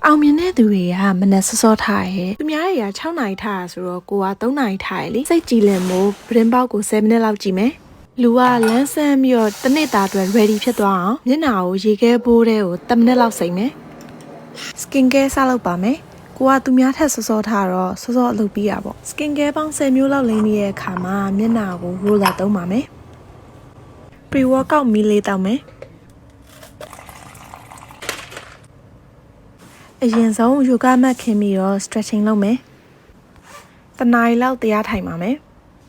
အောင်မြင်တဲ့သူတွေကမနက်စောစောထားရဲသူများတွေက6နာရီထားရဆိုတော့ကိုက3နာရီထားရလေစိတ်ကြည်လင်မို့ပရင်ပေါက်ကို7မိနစ်လောက်ကြည့်မယ်လူကလမ်းဆန်းပြီးတော့တစ်နေ့တာအတွက် ready ဖြစ်သွားအောင်မျက်နှာကိုရေခဲဘိုးတဲ့ကို10မိနစ်လောက်စိမ့်မယ် skin care စလုပ်ပါမယ်ကိုကသူများထက်စောစောထားတော့စောစောအလုပ်ပြီးရပေါ့ skin care ပေါင်း10မျိုးလောက်လိမ့်ပြီးရဲ့အခါမှာမျက်နှာကို roller သုံးပါမယ် pre workout မီလေးတောက်မယ်အရင်ဆုံး yoga mat ခင်းပြီးတော့ stretching လုပ်မယ်တနားရီလောက်တရားထိုင်ပါမယ်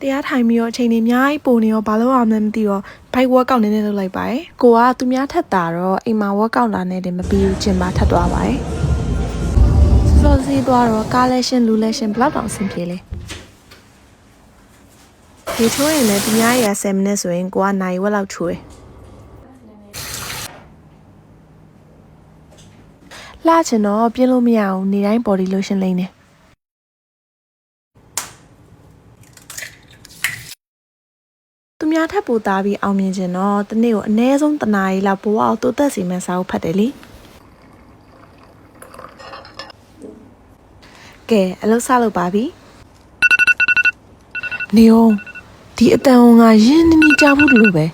တရားထိုင်ပြီးတော့အချိန်တွေအများကြီးပိုနေရောဘာလို့အောင်လဲမသိတော့ bike workout နည်းနည်းလုပ်လိုက်ပါတယ်ကိုကသူများထက်တာတော့အိမ်မှာ workout လာနေတယ်မပြီးဘူးကျင်ပါထပ်သွားပါတယ်စောစီးသွားတော့ကားလဲရှင်းလူလဲရှင်းဘယ်လောက်တောင်အဆင်ပြေလဲဒီချိုးရင်လည်းသူများရ10မိနစ်ဆိုရင်ကိုကနိုင်ဝက်လောက်ချိုးတယ်လှချင်တော့ပြင်းလို့မရအောင်နေတိုင်း body lotion လိမ့်နေသူများထပ်ပိုသားပြီးအောင်မြင်ခြင်းတော့တနေ့ကိုအနည်းဆုံး1နာရီလောက်ဘဝအောင်တိုးတက်စီမံစာအုပ်ဖတ်တယ်လေကဲအလုပ်စလုပ်ပါပြီနေအောင်ဒီအတန်ကရင်းနှီးနှီးကြားဖို့လို့ပဲ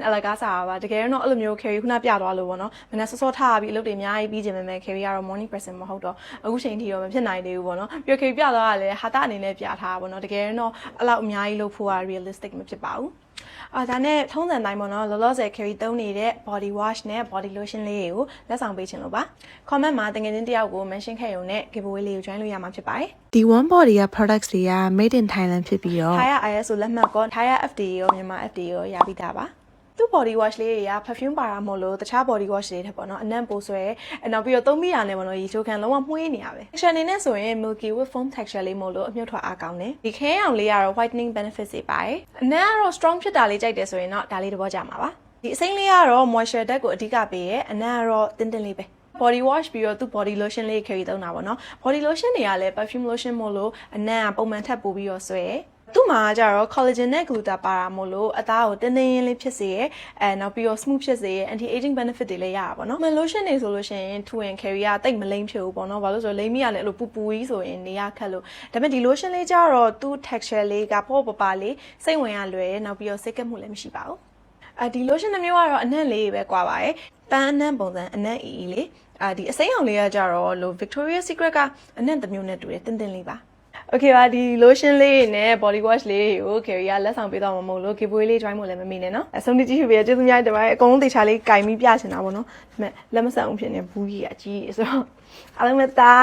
အလကားစားပါတကယ်တော့အဲ့လိုမျိုး carry ခုနပြသွားလို့ပေါ့နော်မနေ့စောစောထားပြီးအလုပ်တွေအများကြီးပြီးခြင်းမဲ့ carry ကတော့ morning person မဟုတ်တော့အခုချိန်ထိတော့မဖြစ်နိုင်သေးဘူးပေါ့နော်ပြီး carry ပြသွားတာလည်းဟာတာအနေနဲ့ပြထားတာပေါ့နော်တကယ်တော့အဲ့လောက်အများကြီးလုပ်ဖို့က realistic မဖြစ်ပါဘူးဒါနဲ့ထုံးစံတိုင်းပေါ့နော်လောလောဆယ် carry သုံးနေတဲ့ body wash နဲ့ body lotion လေးတွေကိုလက်ဆောင်ပေးခြင်းလို့ပါ comment မှာတကယ်ချင်းတယောက်ကို mention ခဲ့ရုံနဲ့ giveaway လေးကို join လို့ရမှာဖြစ်ပါတယ်ဒီ one body က products တွေက made in Thailand ဖြစ်ပြီးတော့ Thai ISO လက်မှတ်ကော Thai FDA ရောမြန်မာ FDA ရောရပြီးသားပါသူ့ body wash လေးတွေက perfume ပါတာမို့လို့တခြား body wash တွေထက်ပေါ့နော်အနံ့ပိုဆွဲနောက်ပြီးတော့သုံးမိတာနဲ့ပေါ့နော်ရေချိုးခန်းလုံးဝမှုေးနေရပဲ texture အနေနဲ့ဆိုရင် milky with foam texture လေးမို့လို့အမြုပ်ထွက်အားကောင်းတယ်ဒီခဲအောင်လေးကတော့ whitening benefits တွေပါတယ်အနံ့ကတော့ strong ဖြစ်တာလေးကြိုက်တယ်ဆိုရင်တော့ဒါလေးသဘောကျမှာပါဒီအစိမ်းလေးကတော့ moisture ဓာတ်ကိုအဓိကပေးရဲအနံ့ကတော့တင်းတင်းလေးပဲ body wash ပြီးတော့သူ body lotion လေး carry သုံးတာပေါ့နော် body lotion တွေကလည်း perfume lotion မို့လို့အနံ့ကပုံမှန်ထပ်ပို့ပြီးတော့ဆွဲသူ့မှာကျတော့ collagen နဲ့ gluta ပါတာမို့လို့အသားကိုတင်းတင်းရင်းလေးဖြစ်စေရဲနောက်ပြီးတော့ smooth ဖြစ်စေရဲ anti aging benefit တွေလည်းရတာပေါ့နော် lotion တွေဆိုလို့ရှိရင် 2 and carry ကတိတ်မလိမ့်ဖြစ်ဘူးပေါ့နော်ဘာလို့ဆိုတော့လိမ့်မိရလည်းအဲ့လိုပူပူကြီးဆိုရင်နေရခက်လို့ဒါပေမဲ့ဒီ lotion လေးကျတော့သူ့ texture လေးကပေါ့ပလေးစိတ်ဝင်ရလွယ်နောက်ပြီးတော့စိတ်ကပ်မှုလည်းမရှိပါဘူးဒီ lotion တစ်မျိုးကတော့အနံ့လေးပဲကွာပါတယ်ပန်းအနံ့ပုံစံအနံ့အီလေးဒီအစိမ်းအောင်လေးကကျတော့လို့ Victoria's Secret ကအနံ့တစ်မျိုးနဲ့တူတယ်တင်းတင်းလေးပါOkay ပါဒီ lotion လေးနဲ့ body wash လေးကို carry ကလက်ဆောင်ပေးတော့မှာမဟုတ်လို့ giveaway လေး join မို့လည်းမမေ့နဲ့နော်အဆုံးထိကြည့်ပြီးကျေးဇူးများတင်ပါတယ်အကုန်လုံးတေချာလေးကင်ပြီးပြချင်တာပေါ့နော်ဒါပေမဲ့လက်မဆက်အောင်ဖြစ်နေဘူးကြီးအကြီးဆိုတော့အားလုံးပဲတာ